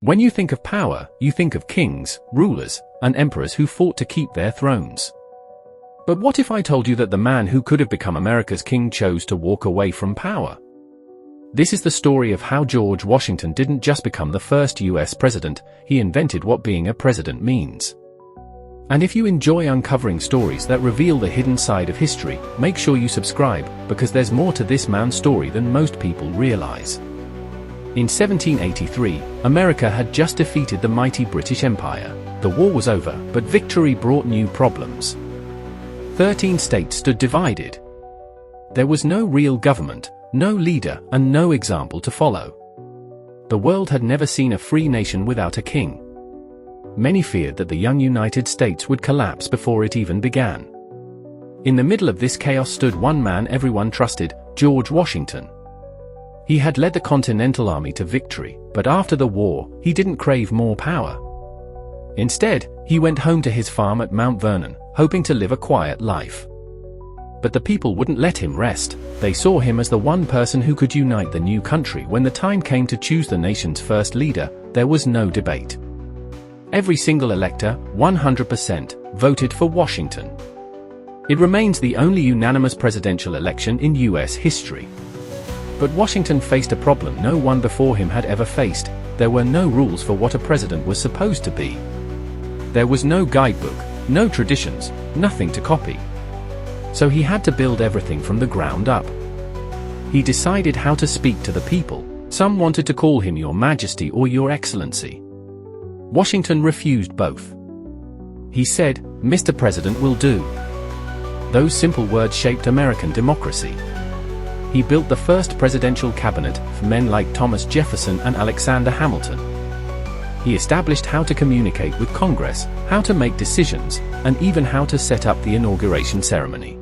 When you think of power, you think of kings, rulers, and emperors who fought to keep their thrones. But what if I told you that the man who could have become America's king chose to walk away from power? This is the story of how George Washington didn't just become the first US president, he invented what being a president means. And if you enjoy uncovering stories that reveal the hidden side of history, make sure you subscribe, because there's more to this man's story than most people realize. In 1783, America had just defeated the mighty British Empire. The war was over, but victory brought new problems. 13 states stood divided. There was no real government, no leader, and no example to follow. The world had never seen a free nation without a king. Many feared that the young United States would collapse before it even began. In the middle of this chaos stood one man everyone trusted, George Washington. He had led the Continental Army to victory, but after the war, he didn't crave more power. Instead, he went home to his farm at Mount Vernon, hoping to live a quiet life. But the people wouldn't let him rest. They saw him as the one person who could unite the new country. When the time came to choose the nation's first leader, there was no debate. Every single elector, 100%, voted for Washington. It remains the only unanimous presidential election in US history. But Washington faced a problem no one before him had ever faced. There were no rules for what a president was supposed to be. There was no guidebook, no traditions, nothing to copy. So he had to build everything from the ground up. He decided how to speak to the people. Some wanted to call him Your Majesty or Your Excellency. Washington refused both. He said, "Mr. President will do." Those simple words shaped American democracy. He built the first presidential cabinet for men like Thomas Jefferson and Alexander Hamilton. He established how to communicate with Congress, how to make decisions, and even how to set up the inauguration ceremony.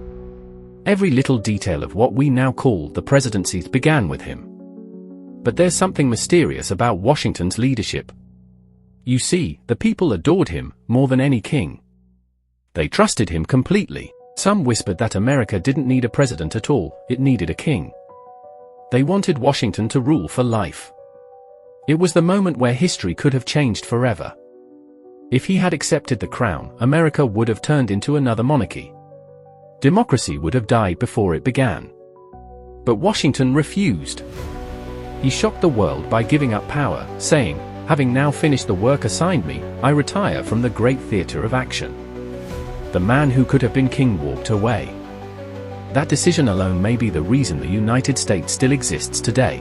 Every little detail of what we now call the presidencies began with him. But there's something mysterious about Washington's leadership. You see, the people adored him more than any king. They trusted him completely. Some whispered that America didn't need a president at all, it needed a king. They wanted Washington to rule for life. It was the moment where history could have changed forever. If he had accepted the crown, America would have turned into another monarchy. Democracy would have died before it began. But Washington refused. He shocked the world by giving up power, saying, "Having now finished the work assigned me, I retire from the great theater of action." The man who could have been king walked away. That decision alone may be the reason the United States still exists today.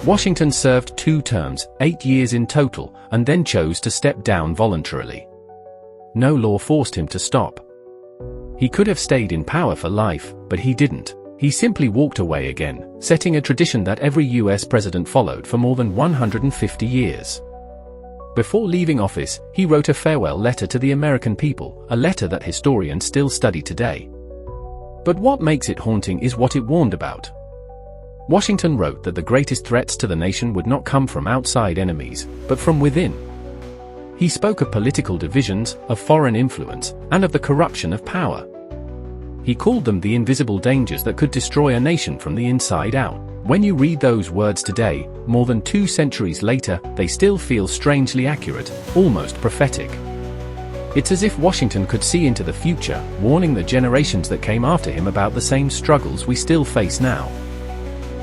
Washington served 2 terms, 8 years in total, and then chose to step down voluntarily. No law forced him to stop. He could have stayed in power for life, but he didn't. He simply walked away again, setting a tradition that every US president followed for more than 150 years. Before leaving office, he wrote a farewell letter to the American people, a letter that historians still study today. But what makes it haunting is what it warned about. Washington wrote that the greatest threats to the nation would not come from outside enemies, but from within. He spoke of political divisions, of foreign influence, and of the corruption of power. He called them the invisible dangers that could destroy a nation from the inside out. When you read those words today, more than 2 centuries later, they still feel strangely accurate, almost prophetic. It's as if Washington could see into the future, warning the generations that came after him about the same struggles we still face now.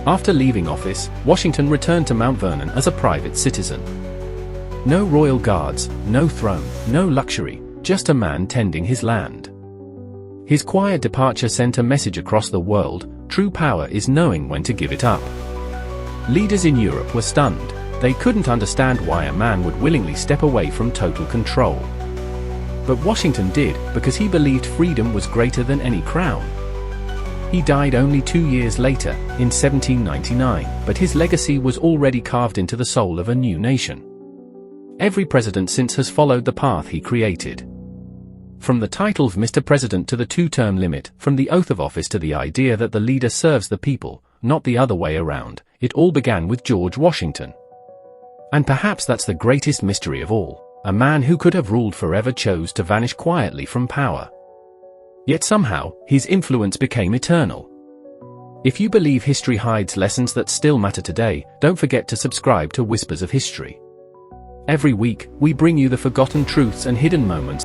After leaving office, Washington returned to Mount Vernon as a private citizen. No royal guards, no throne, no luxury, just a man tending his land. His quiet departure sent a message across the world: true power is knowing when to give it up. Leaders in Europe were stunned. They couldn't understand why a man would willingly step away from total control. But Washington did, because he believed freedom was greater than any crown. He died only 2 years later, in 1799, but his legacy was already carved into the soul of a new nation. Every president since has followed the path he created. From the title of Mr. President to the 2-term limit, from the oath of office to the idea that the leader serves the people, not the other way around, it all began with George Washington. And perhaps that's the greatest mystery of all. A man who could have ruled forever chose to vanish quietly from power. Yet somehow, his influence became eternal. If you believe history hides lessons that still matter today, don't forget to subscribe to Whispers of History. Every week, we bring you the forgotten truths and hidden moments